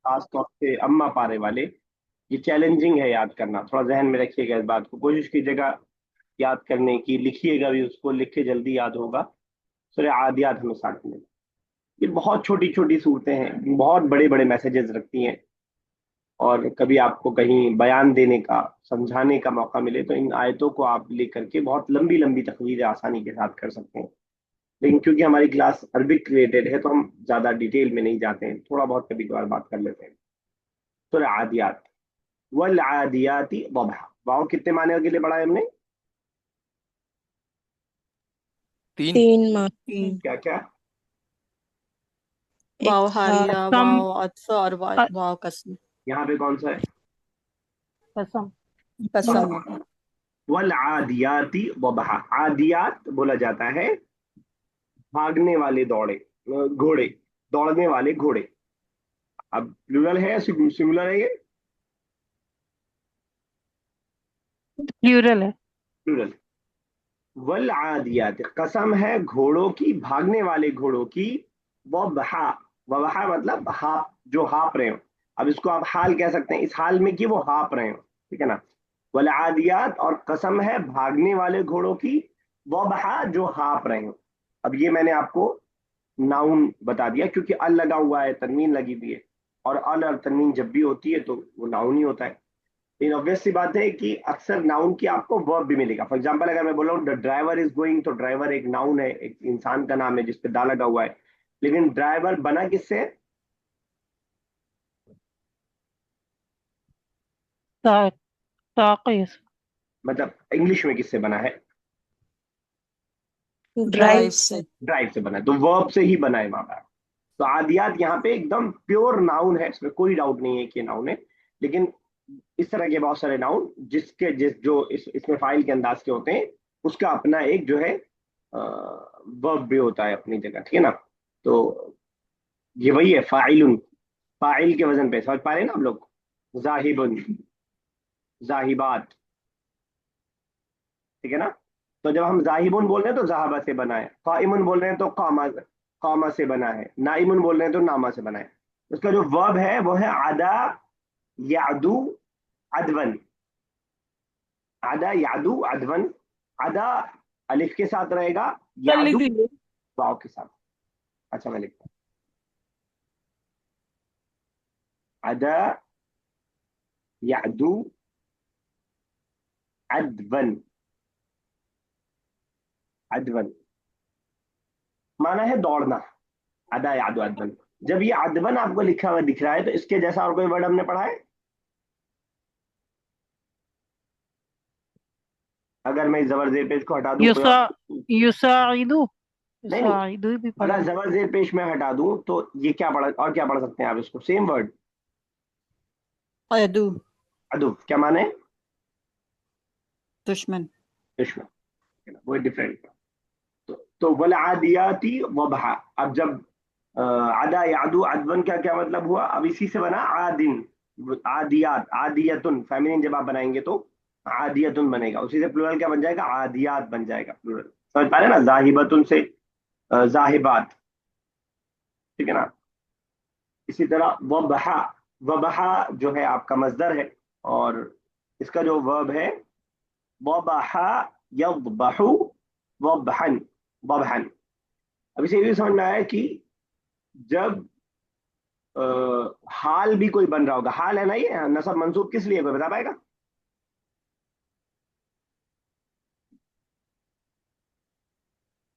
खास तौर से अम्मा पारे वाले, ये चैलेंजिंग है याद करना, थोड़ा जहन में रखिएगा इस बात को, कोशिश कीजिएगा याद करने की, लिखिएगा भी उसको, लिख के जल्दी याद होगा। सूरह आदियात हमें साथ में, ये बहुत छोटी छोटी सूरतें हैं, बहुत बड़े बड़े मैसेजेस रखती हैं। और कभी आपको कहीं बयान देने का, समझाने का मौका मिले तो इन आयतों को आप लेकर के बहुत लंबी लंबी तकरीरें आसानी के साथ कर सकते हैं। लेकिन क्योंकि हमारी क्लास अरबिक रिलेटेड है तो हम ज्यादा डिटेल में नहीं जाते हैं, थोड़ा बहुत कभी कभार बात कर लेते हैं। सूरह आदियात, वल आदियाती दबहा, वाव कितने माने के लिए पढ़ा है हमने? तीन। तीन मार्क्स। क्या क्या? एक वाव था हालिया, कसम। वाव अत्फ और वाव कसम। यहाँ पे कौन सा है? कसम। कसम है। वल आदियाती दबहा, आदियात बोला जाता है भागने वाले दौड़े, घोड़े, दौड़ने वाले घोड़े। अब प्लूरल है या सिंगुलर है ये? प्लूरल है। प्लूरल। वल आदियात, कसम है घोड़ों की, भागने वाले घोड़ों की। वबहा, वबहा मतलब हाप, जो हाप रहे हो। अब इसको आप हाल कह सकते हैं, इस हाल में कि वो हाप रहे हो, ठीक है ना। वल आदियात, और कसम है भागने वाले घोड़ों की, वबहा जो हाप रहे हो। अब ये मैंने आपको नाउन बता दिया, क्योंकि अल लगा हुआ है, तनवीन लगी हुई है, और अल और तनवीन जब भी होती है तो वो नाउन ही होता है। लेकिन ऑब्वियस सी बात है कि अक्सर नाउन की आपको वर्ब भी मिलेगा। फॉर एग्जांपल अगर मैं बोला हूँ द ड्राइवर इज गोइंग, तो ड्राइवर एक नाउन है, एक इंसान का नाम है जिसपे दा लगा हुआ है। लेकिन ड्राइवर बना किससे है? ता, ताक़ीस। मतलब इंग्लिश में किससे बना है? ड्राइव ड्राइव से। से। ड्राइव से बना है, तो वर्ब से ही बना है वहां पर। तो आदियात यहाँ पे एकदम प्योर नाउन है, इसमें कोई डाउट नहीं है कि नाउन है। लेकिन इस तरह के बहुत सारे नाउन जिसके जो इसमें फाइल के अंदाज के होते हैं, उसका अपना एक जो है वर्ब भी होता है अपनी जगह, ठीक है ना। तो ये वही है फाइलुन, फाइल के वजन पे, समझ पा रहे हैं ना हम लोग? जाहिबुन, जाहिबात, ठीक है ना। तो जब हम जाहिबुन बोल रहे हैं तो जहाबा से बना है, काइमुन बोल रहे हैं तो कामा, कामा से बना है, नाइमुन बोल रहे हैं तो नामा से बना है। उसका जो वर्ब है वो है अदा, यादू, अदवन। अदा यादू अदवन, अदा अलिफ के साथ रहेगा, कल लिख यादू लीजिए। वाव के साथ। अच्छा मैं लिखता हूँ, अदा यादू अदवन, अदवन माना है दौड़ना, अदा यादू अदवन। जब ये अदवन आपको लिखा हुआ दिख रहा है तो इसके जैसा और कोई वर्ड हमने पढ़ा है? अगर मैं इस जबर जेर पेश को हटा दूं, कोई युसा, और? युसाइदु। नहीं नहीं, युसाइदु भी पढ़ा अगर है। जबर जेर पेश में हटा दूं तो ये क्या पढ़, और क्या पढ़ सकते हैं आप इसको? सेम वर्ड, अदू, अदु क्या माने? दुश्मन। दुश्मन, वो डिफरेंट। तो वल आदियाती वबहा। अब जब आदा यादू अदवन का क्या मतलब हुआ? अब इसी से बना आदिन, आदियात, आदियतुन फेमिनिन जब आप बनाएंगे तो आदियतुन बनेगा, उसी से प्लूरल क्या बन जाएगा? आदियात बन जाएगा प्लूरल। समझ पा रहे हैं ना, जाहिबतुन से जाहिबात, ठीक है ना। इसी तरह वबहा, वबहा जो है आपका मजदर है, और इसका जो वर्ब है वबहा, यदबहु, वबहन, वबहन। अब इसे भी समझ में आया कि जब हाल भी कोई बन रहा होगा, हाल है ना ये, नसब मंसूब किस लिए, कोई बता पाएगा?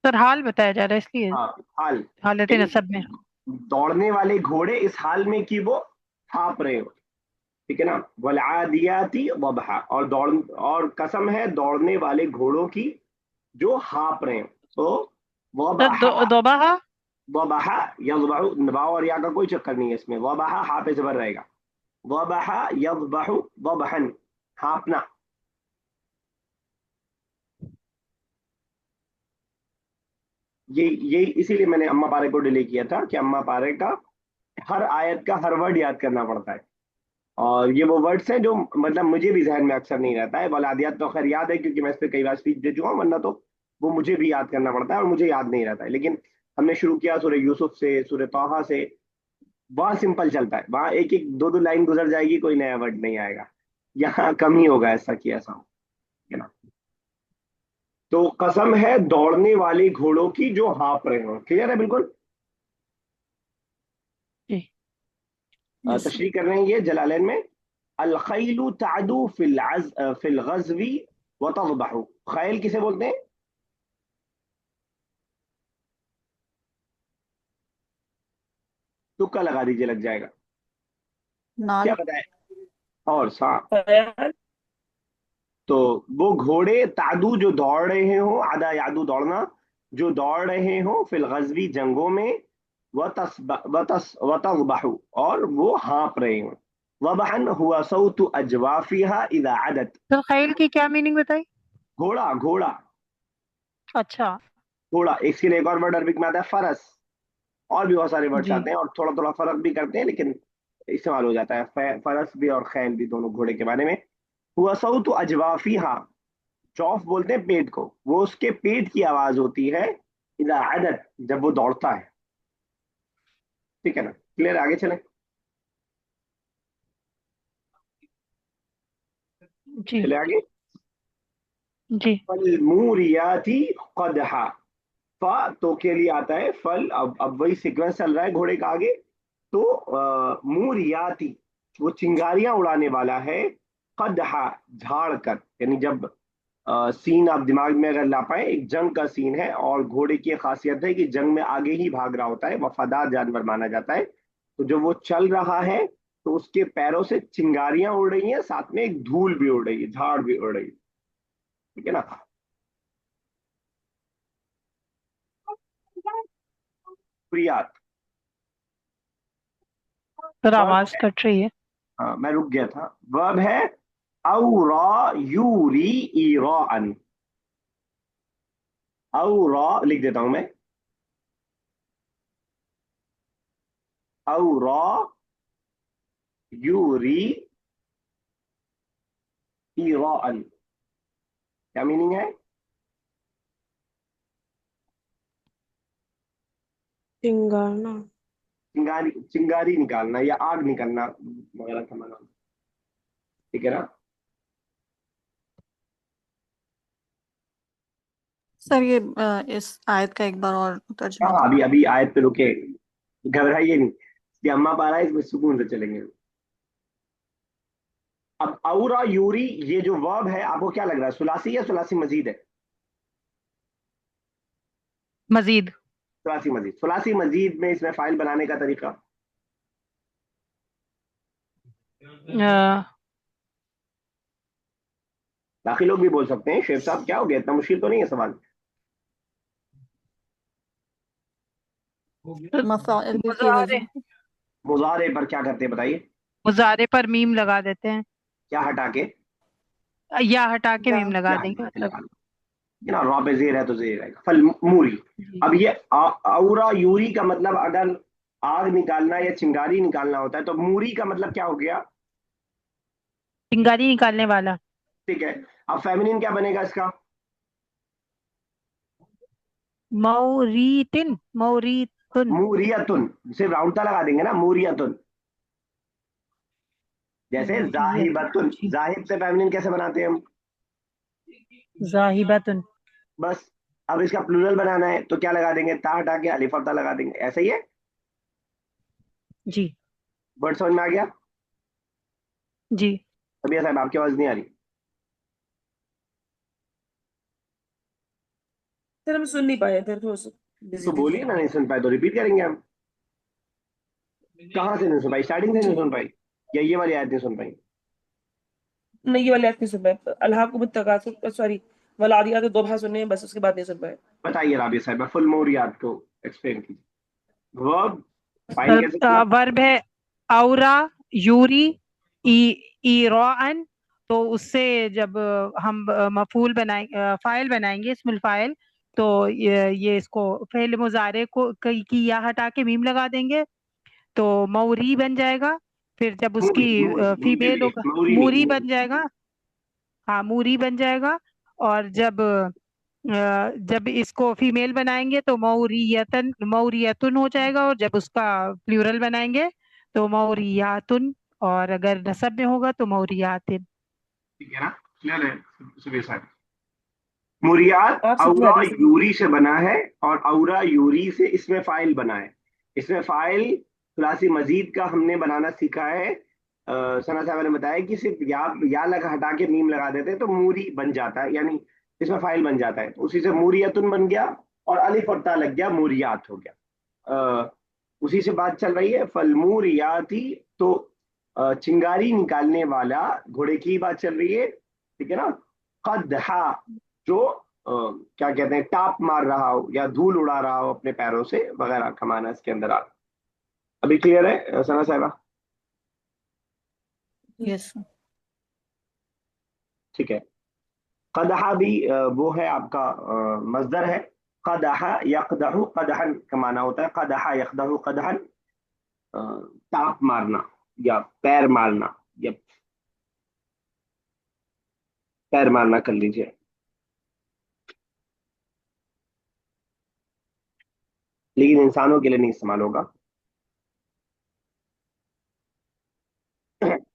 सर हाल बताया जा रहा है इसलिए हाँ, हाल। हालत नसब में। दौड़ने वाले घोड़े इस हाल में कि वो हाँप रहे हो, ठीक है ना। वलआदियाती वबहा, और दौड़, और कसम है दौड़ने वाले घोड़ों की जो हाँप रहे हो। तो सर वबहा, दोबाहा। वबहा यज़बहु, वाव और या का कोई चक्कर नहीं है इसमें, वबहा हा पे जबर रहेगा। वबहा यज़बहु वबहन, हाँपना। ये इसीलिए मैंने अम्मा पारे को डिले किया था कि अम्मा पारे का हर आयत का हर वर्ड याद करना पड़ता है। और ये वो वर्ड्स हैं जो मतलब मुझे भी जहन में अक्सर नहीं रहता है। बलादियात तो खैर याद है क्योंकि मैं इस पर कई बार स्पीच दे चुका हूँ, वरना तो वो मुझे भी याद करना पड़ता है और मुझे याद नहीं रहता है। लेकिन हमने शुरू किया सूरह यूसुफ से, सूरह तौहा से, वहां सिंपल चलता है, वहां एक एक दो दो लाइन गुजर जाएगी, कोई नया वर्ड नहीं आएगा। यहाँ कम ही होगा ऐसा कि ऐसा हो, है ना। तो कसम है दौड़ने वाले घोड़ों की जो हाँफ रहे हो। क्लियर है बिल्कुल। जी। Yes sir. तशरीह कर रहे हैं ये जलालैन में। अलखैलु तादु फिल गज़वी व तज़बहु। खैल किसे बोलते हैं? तुक्का लगा दीजिए, लग जाएगा। क्या नाल। बताए? और सांप। खयाल। तो वो घोड़े तादू जो दौड़ रहे हो, आदा यादू दौड़ना, जो दौड़ रहे हो फिल गज़वी जंगों में, व तज़बहु और वो हाँप रहे हो। वबहन हुआ सौतु अजवाफिहा इदा अदत। सर खैल की क्या मीनिंग बताई? घोड़ा घोड़ा। अच्छा। घोड़ा, इसके लिए एक और वर्ड अरबिक में आता है फरस। और भी बहुत सारे वर्ड्स जी। आते हैं और थोड़ा थोड़ा फर्क भी करते हैं, लेकिन इस्तेमाल हो जाता है फरस भी और खैल भी, दोनों घोड़े के बारे में। हुआ सऊत अजवाफी, हाँ, चौफ बोलते हैं पेट को, वो उसके पेट की आवाज होती है इदा अदत, जब वो दौड़ता है। ठीक है ना, क्लियर? आगे चलें। जी। चले आगे। जी। फलमूरियाती कदहा। फा तो के लिए आता है फल, अब वही सीक्वेंस चल रहा है घोड़े का आगे। तो मूरियाती, वो चिंगारियां उड़ाने वाला है। कदहा, झाड़ कर, यानी जब सीन आप दिमाग में अगर ला पाए, एक जंग का सीन है और घोड़े की एक खासियत है कि जंग में आगे ही भाग रहा होता है, वफादार जानवर माना जाता है। तो जब वो चल रहा है तो उसके पैरों से चिंगारियां उड़ रही हैं, साथ में एक धूल भी उड़ रही है, झाड़ भी उड़ रही है। ठीक है ना। प्रियात। सर वर्ब आवाज है, कट रही है। हाँ मैं रुक गया था। वर्ब है औरा यूरी ईरान। औरा लिख देता हूं मैं। औरा यूरी ईरान, क्या मीनिंग है? चिंगारना। चिंगारी, चिंगारी निकालना या आग निकलना वगैरह का माना। ठीक है ना। सर ये इस आयत का एक बार और तर्जुमा हाँ कर। अभी अभी आयत पे रुके, घबराइए नहीं, ये अम्मा पारा है, इसमें सुकून से चलेंगे। अब औरा यूरी, ये जो वर्ब है आपको क्या लग रहा है, सुलासी या सुलासी मजीद है? मजीद। सुलासी मजीद। सुलासी मजीद में इसमें फाइल बनाने का तरीका। अ, बाकी लोग भी बोल सकते हैं। शेख साहब क्या हो गया, इतना मुश्किल तो नहीं है सवाल। मफाइल की मुजारे। वजह। मुजारे पर क्या करते हैं बताइए? मुजारे पर मीम लगा देते हैं, क्या हटा के? या हटा के या मीम लगा या देंगे हटा के मतलब। लगा लो। ये ना रॉ पे जेर है तो जेर रहेगा, फल मूरी। जी। अब ये औरा यूरी का मतलब अगर आग निकालना या चिंगारी निकालना होता है, तो मूरी का मतलब क्या हो गया? चिंगारी निकालने वाला। ठीक है। अब फेमिनिन क्या बनेगा इसका? मौरीतिन, मौरीतुन। मूरियतुन। सिर्फ राउंडता लगा देंगे ना, मूरियतुन। जैसे मौरियतुन। जाहिबतुन, जी। जाहिब से फेमिनिन कैसे बनाते हैं हम? जाहिबतुन। बस। अब इसका प्लूरल बनाना है तो क्या लगा देंगे, ता हटा के अलिफ और ता लगा देंगे, ऐसे ही है। जी। वर्ड समझ में आ गया? जी। तभी साहब आपकी आवाज नहीं आ रही। सर हम सुन नहीं पाए थे, थोड़ा सा तो बिजी थे बोलिए थोड़ा। ना, नहीं सुन पाए तो रिपीट करेंगे हम। कहाँ से नहीं सुन पाई, स्टार्टिंग से नहीं जी। सुन पाई? या ये वाली आयत नहीं सुन पाई? नहीं, ये वाले नहीं सुन पाए। अल्लाह को मुत्तकासुर, सॉरी, वलादियात दो भाग सुने हैं बस, उसके बाद नहीं सुन पाए। बताइए राबिया साहब, फुल मोरियात को एक्सप्लेन कीजिए। वर्ब फाइल कैसे किया? वर्ब है औरा यूरी ई ईरान। तो उससे जब हम मफूल बनाएंगे, फाइल बनाएंगे, इसमुल फाइल, तो ये इसको फेल मुजारे को की या हटा के मीम लगा देंगे तो मौरी बन जाएगा। फिर जब उसकी मूरी मूरी नीचे फीमेल लिखे, होगा, मूरी नहीं, मूरी मूरी। बन जाएगा। हाँ मूरी बन जाएगा। और जब इसको फीमेल बनाएंगे तो मौरियतन, मौरियतुन हो जाएगा। और जब उसका प्लूरल बनाएंगे तो मौरियातुन, और अगर नसब में होगा तो मौरियातिन। ठीक है ना, क्लियर है सुबह साहब? मुरियात आप सीखने आ औरा रही हैं यूरी से बना है और औरा यूरी से इसमें फाइल बना है। इसमें फाइल थुलासी मजीद का हमने बनाना सीखा है। सना साहब ने बताया कि सिर्फ या लगा हटा के मीम लगा देते हैं तो मूरी बन जाता है, यानी इसमें फाइल बन जाता है। तो उसी से मूरियतुन बन गया और अलिफ और ता लग गया, मूरियात हो गया। उसी से बात चल रही है फल मूरियाती। तो चिंगारी निकालने वाला घोड़े की बात चल रही है, ठीक है ना। कदहा, जो क्या कहते हैं, टाप मार रहा हो या धूल उड़ा रहा हो अपने पैरों से वगैरह का माना इसके अंदर आ। अभी क्लियर है सना साहिबा? यस। ठीक है। कदहा भी वो है आपका मजदर है। कदहा यकदहु कदहन का माना होता है। कदहा यकदहु कदहन, अ, टाप मारना या पैर मारना, या पैर मारना कर लीजिए। लेकिन इंसानों के लिए नहीं इस्तेमाल होगा।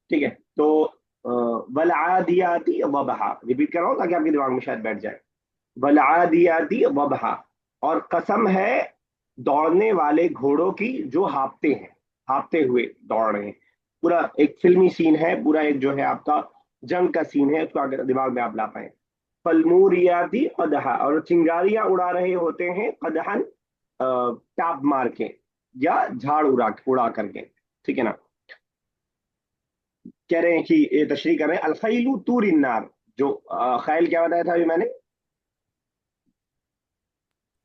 ठीक है। तो वल आदियाती वबहा, रिपीट कर रहा हूं ताकि आपके दिमाग में शायद बैठ जाए। वल आदियाती वबहा, और कसम है दौड़ने वाले घोड़ों की जो हाँफते हैं, हाँफते हुए दौड़ रहे हैं। पूरा एक फिल्मी सीन है, पूरा एक जो है आपका जंग का सीन है, उसको अगर दिमाग में आप ला पाए। फलमूरियाती कदहा, और चिंगारियां उड़ा रहे होते हैं कदहन, टाप मार के या झाड़ उड़ा करके, ठीक है ना। कह रहे हैं कि ये तशरीह कर रहे हैं अलखैलु तूरिन नार। जो खैल क्या बताया था अभी मैंने?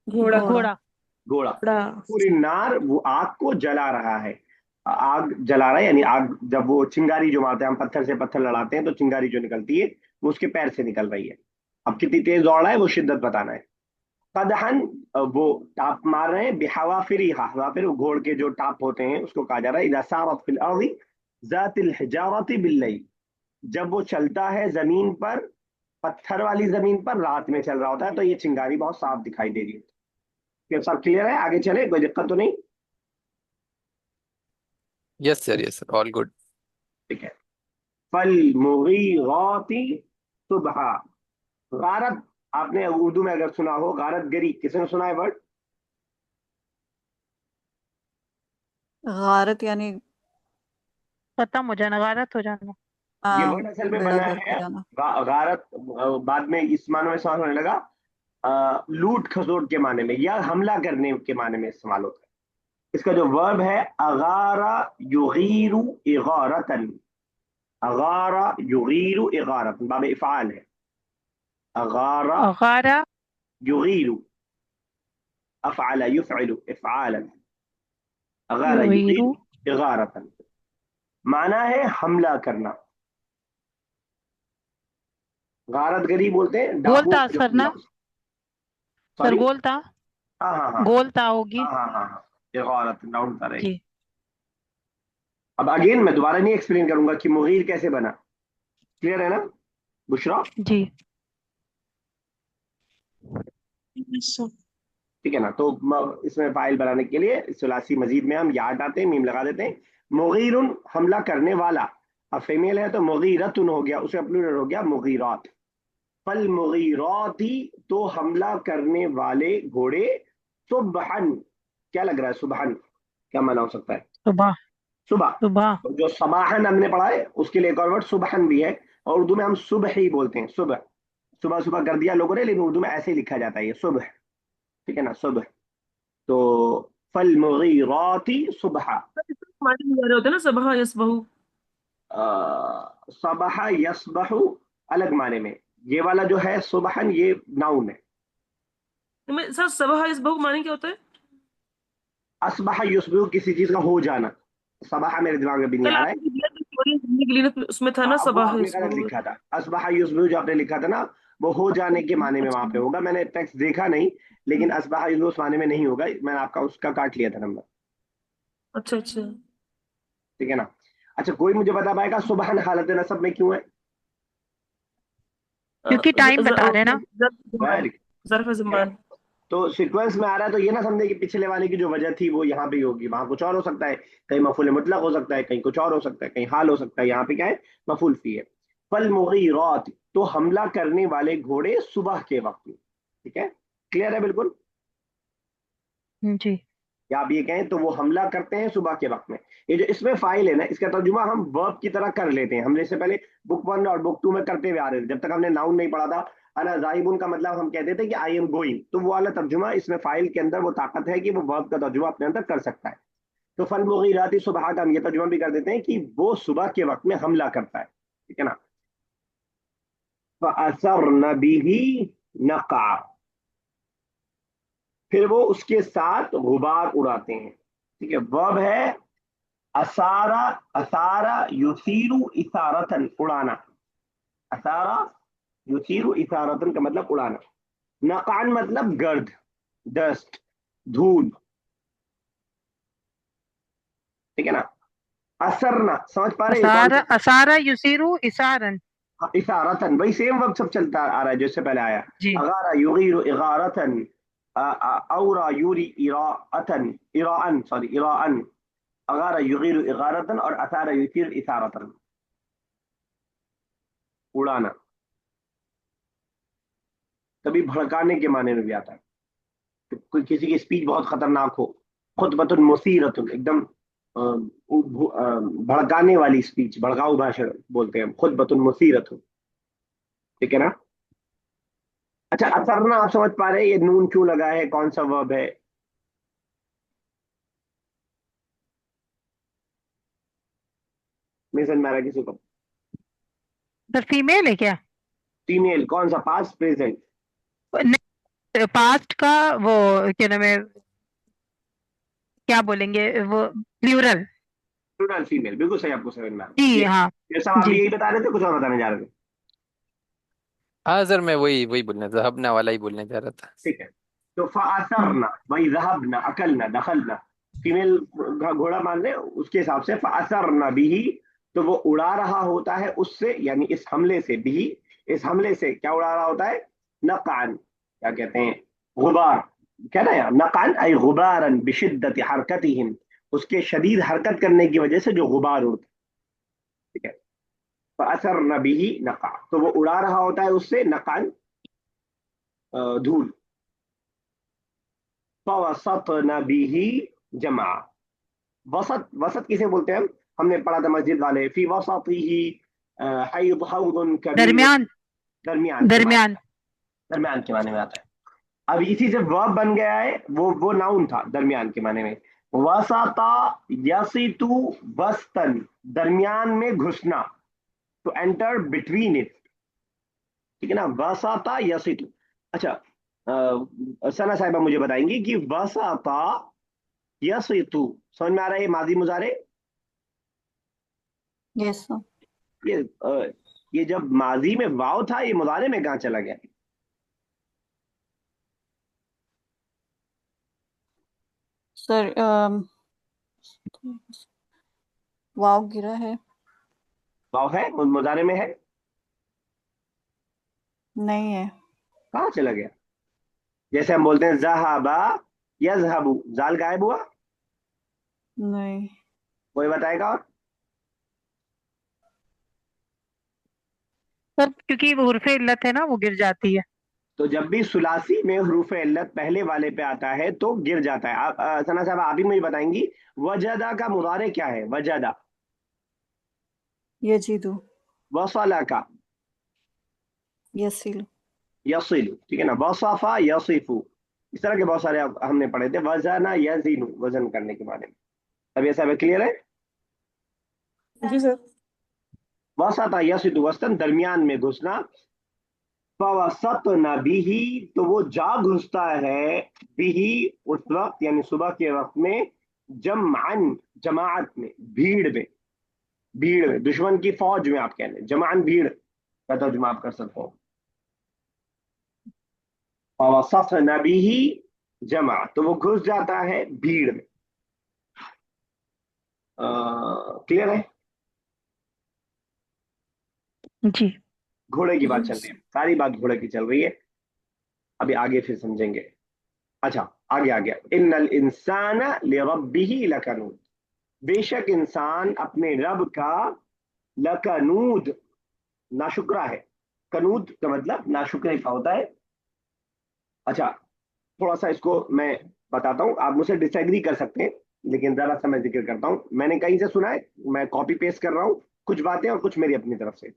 घोड़ा। घोड़ा। घोड़ा। घोड़ा। घोड़ा। तूरिन नार, वो आग को जला रहा है। आग जला रहा है, यानी आग, जब वो चिंगारी जो मारते हैं, हम पत्थर से पत्थर लड़ाते हैं तो चिंगारी जो निकलती है वो उसके पैर से निकल रही है। अब कितनी तेज दौड़ रहा है वो शिद्दत बताना है। कदहन, वो टाप मार रहे हैं। बेहवाफिर, हवाफिर घोड़ के जो टाप होते हैं उसको कहा जा रहा है। इदा सारत फिल अर्दी जातिल हिजारती बिल्लैल, जब वो चलता है जमीन पर, पत्थर वाली जमीन पर रात में चल रहा होता है, तो ये चिंगारी बहुत साफ दिखाई दे रही है। क्या सब क्लियर है? आगे चले, कोई दिक्कत तो नहीं? Yes sir, all good. ठीक है। फल मुगीराती सुबह। गारत, आपने उर्दू में अगर सुना हो गारत गरी, किसने सुना है वर्ड? गारत यानी खत्म हो जाना, गारत हो जाना। ये हाँ, वर्ड असल में बेड़ा बना गर्क हो है जाना। गारत, बाद में इस मानो में इस्तेमाल होने लगा, लूट खसोट के माने में या हमला करने के माने में इस्तेमाल होता है। इसका जो वर्ब है अगारा युगीरु इगारतन, अगारा युगीरु इगारतन, बाब इफ़ाल है। अगारा गारा युगीरु, अफ़अल युफ़अलु इफ़आलन, अगारा युगीरु। युगीरु इगारतन, माना है हमला करना। गारत गरी बोलते हैं गोल डाकुओं था का जो सर हमला। ना? Sir sorry. गोल था। हाँ हाँ हाँ गोल था होगी। हाँ हाँ हाँ हाँ, इगारतन नाउन था, राइट। जी। अब अगेन मैं दोबारा नहीं एक्सप्लेन करूंगा कि मुगीर कैसे बना। क्लियर है ना बुशरा? जी। ठीक है ना। तो इसमें फाइल बनाने के लिए सुलासी मजीद में हम या हटाते हैं, मीम लगा देते हैं। मुगीरुन, हमला करने वाला। अब फीमेल है तो मुगीरतुन हो गया, उसे प्लूरल हो गया मुगीरात। फल मुगीराती, तो हमला करने वाले घोड़े। सुबहन, क्या लग रहा है सुबहन क्या माना हो सकता है? सुबह। सुबह। सुबह। तो जो सबाहन हमने पढ़ा है उसके लिए एक और वर्ड सुबहन भी है, और उर्दू में हम सुबह ही बोलते हैं। सुबह, सुबह सुबह कर दिया लोगों ने, लेकिन उर्दू में ऐसे ही लिखा जाता है ये सुबह, ठीक है ना, सुबह। तो फल मुगीराती सुबह। माने भी जा रहे होते हैं ना, सबह यसबहु। सबह यसबहु अलग माने में, ये वाला जो है सुबहन ये नाउन है। तो मैं सर, सबह यसबहु माने क्या होता है? असबह युस्बिहु किसी चीज का हो जाना। सबह मेरे दिमाग में भी नहीं कल आ रहा है। आपने दिया था थ्योरी लिखने के लिए ना, उसमें था ना वो सबह आपने गलत यसबहु। लिखा था। असबह युस्बिहु जो आपने लिखा था ना, वो हो जाने के माने में वहां पे होगा। मैंने टेक्स्ट देखा नहीं, लेकिन असबह युस्बिहु उस माने में नहीं होगा। मैंने आपका उसका काट लिया था नंबर, अच्छा अच्छा। ठीक है ना। अच्छा, कोई मुझे बता पाएगा सुबहन हालत नसब में क्यों है? क्योंकि टाइम बता रहे हैं ना। वेरी। ज़र्फ ज़मान। तो सीक्वेंस में आ रहा है तो ये ना समझे कि पिछले वाले की जो वजह थी वो यहाँ पे होगी, वहां कुछ और हो सकता है, कहीं मफूल मुतलक हो सकता है, कहीं कुछ और हो सकता है, कहीं हाल हो सकता है, यहाँ पे क्या है, मफूल फी है। फल मुगीरात, तो हमला करने वाले घोड़े सुबह के वक्त में। ठीक है, क्लियर है बिल्कुल। जी। या आप ये कहें तो वो हमला करते हैं सुबह के वक्त में। ये जो इसमें फाइल है ना, इसका तर्जुमा हम वर्ब की तरह कर लेते हैं। हम जैसे पहले बुक 1 और बुक 2 में करते हुए आ रहे थे, जब तक हमने नाउन नहीं पढ़ा था। अना जाइबुन का मतलब हम कहते थे कि आई एम गोइंग, तो वो वाला तर्जुमा इसमें फाइल के अंदर वो ताकत है कि वो वर्ब का तर्जुमा अपने अंदर कर सकता है। तो फल मुगीराती सुबह का हम ये तर्जुमा भी कर देते हैं कि वो सुबह के वक्त में हमला करता है। ठीक है ना। फअसरन बिही नक़ा, फिर वो उसके साथ गुबार उड़ाते हैं। ठीक है, वर्ब है असारा। असारा युसीरु इसारतन, उड़ाना। असारा युसीरु इसारतन का मतलब उड़ाना। नकान मतलब गर्द, डस्ट, धूल। ठीक है ना। असरना समझ पा रहे हैं ये कौन असारा सा। असारा युसीरु इसारन। हाँ, इसारतन वही सेम वर्ब सब चलता आ रहा है जो इससे पहले आया। जी। अगारा युगीरु इगारतन, औरा यूरी इराअतन, इराअन सॉरी इराअन। अगारा युगीरु इगारतन और असारा युसीरु इसारतन, उड़ाना। कभी भड़काने के माने में भी आता है कि कोई किसी की स्पीच बहुत खतरनाक हो। खुतबतुन मुसीरतुन, एकदम भड़काने वाली स्पीच, भड़काऊ भाषण बोलते हैं खुतबतुन मुसीरतुन। ठीक है ना। अच्छा, असरना आप समझ पा रहे हैं ये नून क्यों लगा है, कौन सा वर्ब है। नहीं समझ में आ रहा किसी को। सर फीमेल है क्या? फीमेल कौन सा, पास्ट प्रेजेंट। पास्ट का वो क्या नाम है, क्या बोलेंगे वो, प्लूरल। प्लूरल फीमेल, बिल्कुल सही, आपको समझ में आ रहा है जी हाँ। ये सब आप जी। यही बता रहे थे, कुछ और बताने जा रहे थे। हाँ सर, मैं वही वही बोलने था, हबना वाला ही बोलने जा रहा था। ठीक है, तो हम्म। फासरना वही रहबना अकलना दखलना, फीमेल घोड़ा मान रहे उसके हिसाब से फासरना बिही, तो वो उड़ा रहा होता है उससे, यानी इस हमले से, बिही इस हमले से क्या उड़ा रहा होता है, नकान क्या कहते हैं, गुबार। क्या ना यार, नकान आई गुबारन बिशिद्दत हरकतिहिम, उसके शदीद हरकत करने की वजह से जो गुबार उड़ता है। ठीक है, फासरना बिही नका, तो वो उड़ा रहा होता है उससे नकान, धूल। फवसतन बिही जमा, वसत, वसत किसे बोलते हैं हम, हमने पढ़ा था मस्जिद वाले, फी वसतिही हयद हौदुन कबीर, दरमियान। दरमियान के माने, दरमियान। दरमियान के माने में आता है। अब इसी से वर्ब बन गया है, वो नाउन था दरमियान के माने में। वसता यसितु वस्तन, दरमियान में घुसना, टू एंटर बिटवीन इट। ठीक है ना, वसता यसितु। अच्छा, सना साहिबा मुझे बताएंगी कि वसता यसितु समझ में आ रहा है ये माजी मुजारे। Yes sir. ये ये जब माजी में वाव था, ये मुजारे में कहाँ चला गया। सर वाव गिरा है। वाव है, मुजारे में है, नहीं है। कहाँ चला गया। जैसे हम बोलते हैं जहाबा यजहबू, जाल गायब हुआ, नहीं। कोई बताएगा और। सर क्योंकि वो हुर्फे इल्लत है ना, वो गिर जाती है। तो जब भी सुलासी में हरूफ इल्लत पहले वाले पे आता है तो गिर जाता है। आप सना साहब आप ही मुझे बताएंगी, वजदा का मुजारे क्या है, वजदा। यजीदु। वसला का यसील। यसिलु। ठीक है ना, वसफा यसिफु, इस तरह के बहुत सारे हमने पढ़े थे। वजना यजीनु, वजन करने के बारे में। अब ये सब क्लियर है। जी सर। वसता यसितु वस्तन, दरमियान में घुसना। फवसतन बिही, तो वो जा घुसता है, बिही उस वक्त यानी सुबह के वक्त में, जमअन जमात में, भीड़ में, भीड़ में, दुश्मन की फौज में, आप कह रहे हैं जमान भीड़ का तर्जुमा आप कर सकते हो। फवसतन बिही जमा, तो वो घुस जाता है भीड़ में। क्लियर है। जी। घोड़े की बात चल यस। रही है, सारी बात घोड़े की चल रही है। अभी आगे फिर समझेंगे। अच्छा, आगे आ गया, इन्नल इंसान लिरब्बिही लकनूद, बेशक इंसान अपने रब का लकनूद, नाशुक्रा है। कनूद का मतलब नाशुक्रे का होता है। अच्छा, थोड़ा सा इसको मैं बताता हूँ, आप मुझसे डिसएग्री कर सकते हैं, लेकिन जरा सा मैं जिक्र करता हूँ, मैंने कहीं से सुना है, मैं कॉपी पेस्ट कर रहा हूँ कुछ बातें और कुछ मेरी अपनी तरफ से।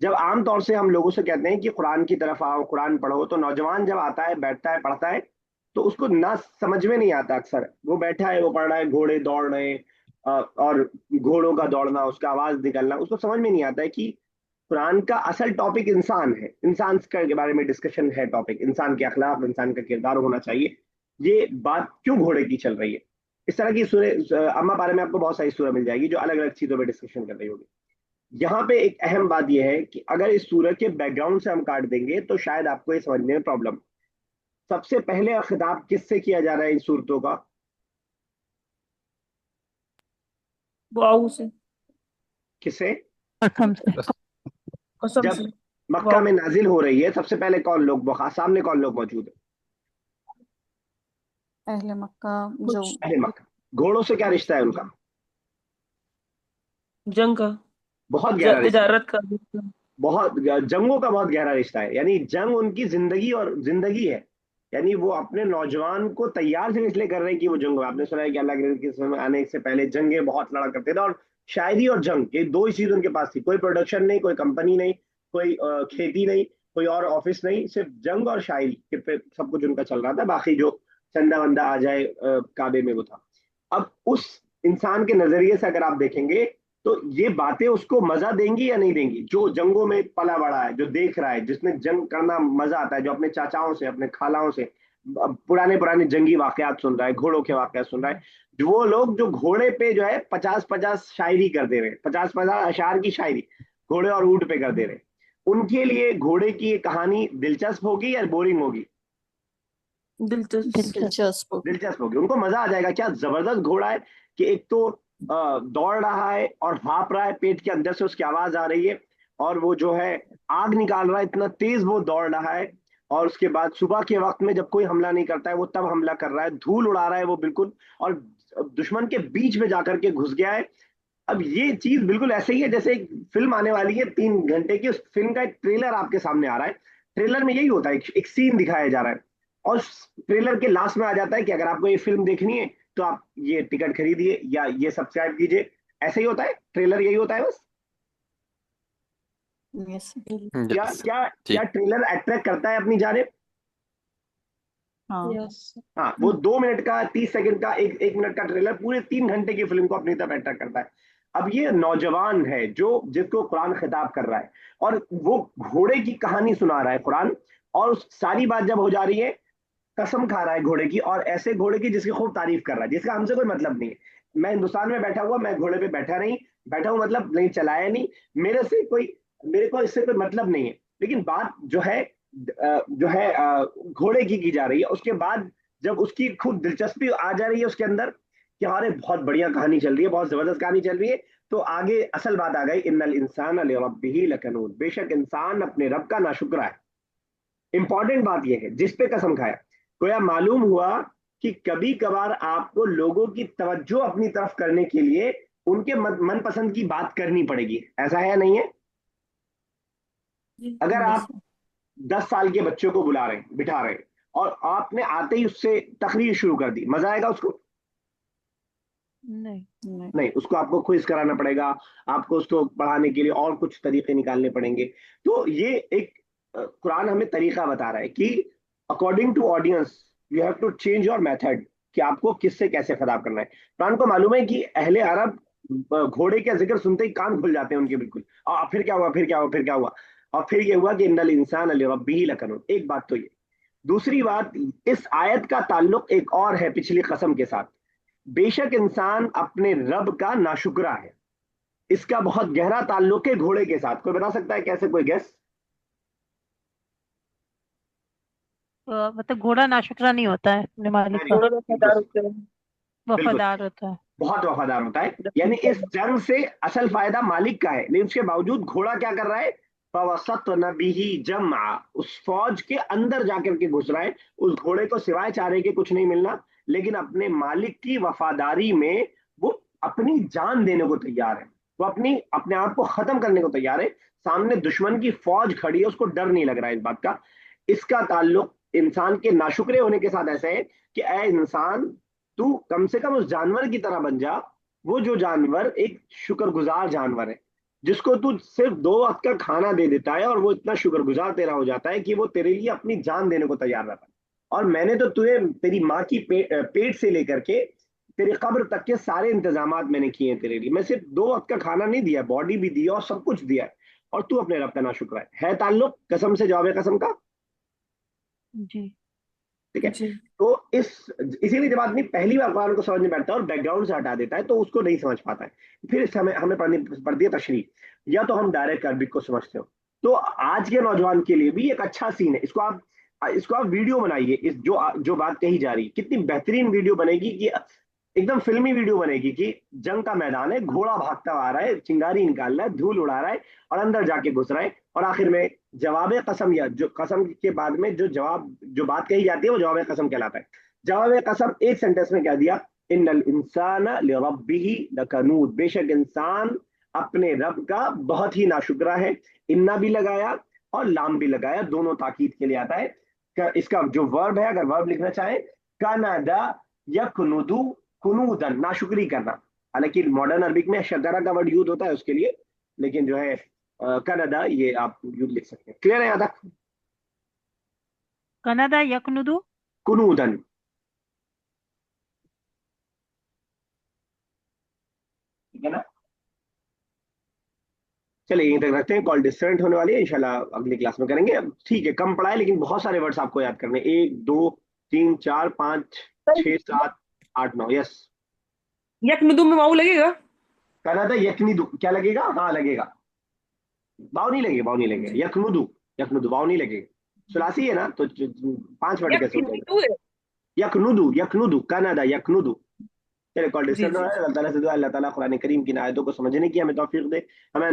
जब आमतौर से हम लोगों से कहते हैं कि कुरान की तरफ आओ, कुरान पढ़ो, तो नौजवान जब आता है, बैठता है, पढ़ता है, तो उसको ना समझ में नहीं आता। अक्सर वो बैठा है, वो पढ़ रहा है, घोड़े दौड़ रहे हैं, और घोड़ों का दौड़ना, उसका आवाज निकलना, उसको समझ में नहीं आता है कि कुरान का असल टॉपिक इंसान है, इंसान के बारे में डिस्कशन है, टॉपिक इंसान के अखलाक, इंसान का किरदार होना चाहिए। ये बात क्यों घोड़े की चल रही है? इस तरह की सूरह अम्मा पारे में आपको बहुत सारी सूरह मिल जाएगी जो अलग अलग चीजों पर डिस्कशन कर रही होगी। यहाँ पे एक अहम बात यह है कि अगर इस सूरत के बैकग्राउंड से हम काट देंगे तो शायद आपको ये समझने में प्रॉब्लम। सबसे पहले खिताब किससे किया जा रहा है इन सूरतों का? वाऊ से, किससे? कसम से। कसम जब से। मक्का वाऊ, में नाजिल हो रही है, सबसे पहले कौन लोग सामने कौन लोग मौजूद है? अहले मक्का जो कुछ अहले मक्का। घोड़ों से क्या रिश्ता है उनका? जंग का, बहुत गहरा रिश्ता है। तिजारत का। बहुत जंगों का बहुत गहरा रिश्ता है, यानी जंग उनकी जिंदगी और जिंदगी है। यानी वो अपने नौजवान को तैयार से इसलिए कर रहे हैं कि वो जंग, आपने सुना है कि अल्लाह के नबी के समय आने से पहले जंगें बहुत लड़ा करते थे, और शायरी और जंग, ये दो ही चीज उनके पास थी। कोई प्रोडक्शन नहीं, कोई कंपनी नहीं, कोई खेती नहीं, कोई और ऑफिस नहीं, सिर्फ जंग और शायरी के पे सब कुछ उनका चल रहा था। बाकी जो चंदा वंदा आ जाए काबे में, वो था। अब उस इंसान के नजरिए से अगर आप देखेंगे तो ये बातें उसको मजा देंगी या नहीं देंगी? जो जंगों में पला बड़ा है, जो देख रहा है, जिसने जंग करना मजा आता है, जो अपने चाचाओं से, अपने खालाओं से पुराने पुराने जंगी वाकयात सुन रहा है, घोड़ों के वाकयात सुन रहा है, जो वो लोग जो घोड़े पे जो है 50-50 शायरी कर दे रहे हैं, 50-50 अशार की शायरी घोड़े और ऊंट पे कर दे रहे हैं, उनके लिए घोड़े की ये कहानी दिलचस्प होगी या बोरिंग होगी? दिलचस्प। दिलचस्प होगी। दिलचस्प होगी, उनको मजा आ जाएगा। क्या जबरदस्त घोड़ा है कि एक तो दौड़ रहा है और हाँप रहा है, पेट के अंदर से उसकी आवाज आ रही है, और वो जो है आग निकाल रहा है, इतना तेज वो दौड़ रहा है, और उसके बाद सुबह के वक्त में जब कोई हमला नहीं करता है, वो तब हमला कर रहा है, धूल उड़ा रहा है वो बिल्कुल, और दुश्मन के बीच में जाकर के घुस गया है। अब ये चीज बिल्कुल ऐसे ही है जैसे एक फिल्म आने वाली है 3 घंटे की, उस फिल्म का एक ट्रेलर आपके सामने आ रहा है। ट्रेलर में यही होता है, एक सीन दिखाया जा रहा है, और ट्रेलर के लास्ट में आ जाता है कि अगर आपको ये फिल्म देखनी है तो आप ये टिकट खरीदिए या ये सब्सक्राइब कीजिए। ऐसे ही होता है, ट्रेलर यही होता है बस। यस। क्या यस क्या जी। क्या ट्रेलर अट्रैक्ट करता है अपनी जानिब? हाँ। यस। हाँ, वो 2 मिनट का, 30 सेकंड का, एक मिनट का ट्रेलर पूरे 3 घंटे की फिल्म को अपनी तरफ अट्रैक्ट करता है। अब ये नौजवान है जो जिसको कुरान खिताब कर रहा है, और वो घोड़े की कहानी सुना रहा है कुरान, और सारी बात जब हो जा रही है, कसम खा रहा है घोड़े की, और ऐसे घोड़े की जिसकी खूब तारीफ कर रहा है, जिसका हमसे कोई मतलब नहीं है। मैं हिंदुस्तान में बैठा हुआ, मैं घोड़े पे बैठा नहीं, बैठा हूं मतलब नहीं, चलाया नहीं, मेरे को इससे कोई मतलब नहीं है। लेकिन बात जो है घोड़े की जा रही है, उसके बाद जब उसकी खुद दिलचस्पी आ जा रही है उसके अंदर कि अरे बहुत बढ़िया कहानी चल रही है, बहुत जबरदस्त कहानी चल रही है, तो आगे असल बात आ गई, इन्नल इंसान लिरब्बिही लकनूद, बेशक इंसान अपने रब का नाशुक्रा है। इंपॉर्टेंट बात यह है जिस पे कसम खाया, गोया मालूम हुआ कि कभी कभार आपको लोगों की तवज्जो अपनी तरफ करने के लिए उनके मनपसंद की बात करनी पड़ेगी। ऐसा है या नहीं है? अगर यस। आप 10 साल के बच्चों को बुला रहे हैं, बिठा रहे हैं, और आपने आते ही उससे तकरीर शुरू कर दी, मजा आएगा उसको? नहीं। नहीं। नहीं, उसको आपको क्विज कराना पड़ेगा, आपको उसको पढ़ाने के लिए और कुछ तरीके निकालने पड़ेंगे। तो ये एक कुरान हमें तरीका बता रहा है कि according to audience you have to change your method, कि आपको किससे कैसे खिताब करना है। कुरान को मालूम है कि अहले अरब घोड़े का जिक्र सुनते ही कान खुल जाते हैं उनके, बिल्कुल, और फिर क्या हुआ, फिर क्या हुआ, फिर क्या हुआ, और फिर ये हुआ कि इन्नल इंसान लिरब्बिही लकनूद। एक बात तो ये। दूसरी बात, इस आयत का ताल्लुक एक और है पिछली कसम के साथ। बेशक इंसान अपने रब का नाशुक्रा है, इसका बहुत गहरा ताल्लुक है घोड़े के साथ। कोई बता सकता है कैसे? कोई गेस? मतलब घोड़ा नाशुक्रा नहीं होता है अपने मालिक वेरी का, गुड, थोड़ा बिल्कुल वफादार होते हैं। बिल्कुल, वफादार होता है। बहुत वफादार होता है। यानी इस जंग से असल फायदा मालिक का है, लेकिन उसके बावजूद घोड़ा क्या कर रहा है? फवसतन बिही जमा, उस फौज के अंदर जाकर के घुस रहा है। उस घोड़े को सिवाय चारे के कुछ नहीं मिलना, लेकिन अपने मालिक की वफादारी में वो अपनी जान देने को तैयार है। वो अपने आप को खत्म करने को तैयार है। सामने दुश्मन की फौज खड़ी है, उसको डर नहीं लग रहा है इस बात का। इसका ताल्लुक इंसान के नाशुक्रे होने के साथ ऐसा है कि ऐ इंसान, तू कम से कम उस जानवर की तरह बन जा, वो जो जानवर एक शुक्रगुजार जानवर है, जिसको तू सिर्फ 2 वक्त का खाना दे देता है और वो इतना शुक्रगुजार तेरा हो जाता है कि वो तेरे लिए अपनी जान देने को तैयार रहता है। और मैंने तो तुझे तेरी माँ की पेट से लेकर के तेरी कब्र तक के सारे इंतजामात मैंने किए हैं तेरे लिए। मैं सिर्फ 2 वक्त का खाना नहीं दिया, बॉडी भी दी और सब कुछ दिया है, और तू अपने रब का नाशुक्र है ताल्लुक कसम से, जवाब कसम का। जी ठीक है। जी तो इसीलिए जब आदमी पहली बार कुरान को समझ में बैठता है और बैकग्राउंड से हटा देता है तो उसको नहीं समझ पाता है। फिर इस हमें हमें पढ़नी है तशरीह, या तो हम डायरेक्ट अरबिक को समझते हो। तो आज के नौजवान के लिए भी एक अच्छा सीन है, इसको आप वीडियो बनाइए। इस जो बात कही जा रही है, कितनी बेहतरीन वीडियो बनेगी कि एकदम फिल्मी वीडियो बनेगी कि जंग का मैदान है, घोड़ा भागता आ रहा है, चिंगारी निकाल रहा है, धूल उड़ा रहा है और अंदर जाके घुस रहा है, और आखिर में जवाब कसम, या जो कसम के बाद में जो बात कही जाती है वो जवाब कसम कहलाता है। जवाब कसम एक सेंटेंस में कह दिया, इन्नल इंसान लिरब्बिही लकनूद, बेशक इंसान अपने रब का बहुत ही नाशुक्रा है। इन्ना भी लगाया और लाम भी लगाया, दोनों ताकीद के लिए आता है। इसका जो वर्ब है, अगर वर्ब लिखना चाहे, कनादा यकनुदु कुनूदन, नाशुक्री करना। हालांकि मॉडर्न अरबिक में शजरा का वर्ड यूज होता है उसके लिए, लेकिन जो है कनाडा, ये आप यूज लिख सकते हैं। क्लियर है यहाँ तक? कनाडा यकनुदु कुनूदन, ठीक है ना? चलिए यहीं तक रखते हैं, कॉल डिस्टर्ब होने वाली है, इंशाल्लाह अगली क्लास में करेंगे। अब ठीक है, कम पढ़ा है लेकिन बहुत सारे वर्ड्स आपको याद करने, 1 2 3 4 5 6 7 8 9। यस, यकनुदुम में वाऊ लगेगा? कनाडा यकनीदु, क्या लगेगा? हाँ लगेगा, बाव नहीं लगेगा, बाव नहीं लगेगा, यकनुदु, यकनुदु बाव नहीं लगेगा। सुलासी है ना, तो 5 वर्ड कैसे हो जाएगा? यकनुदु है। यकनुदु, यकनुदु, कनाडा यकनुदु। चलिए कॉल जी डिस्टर्ब जी है, अल्लाह ताला से दुआ, अल्लाह ताला कुरान करीम की इन आयतों को समझने की हमें तौफीक दे, हमें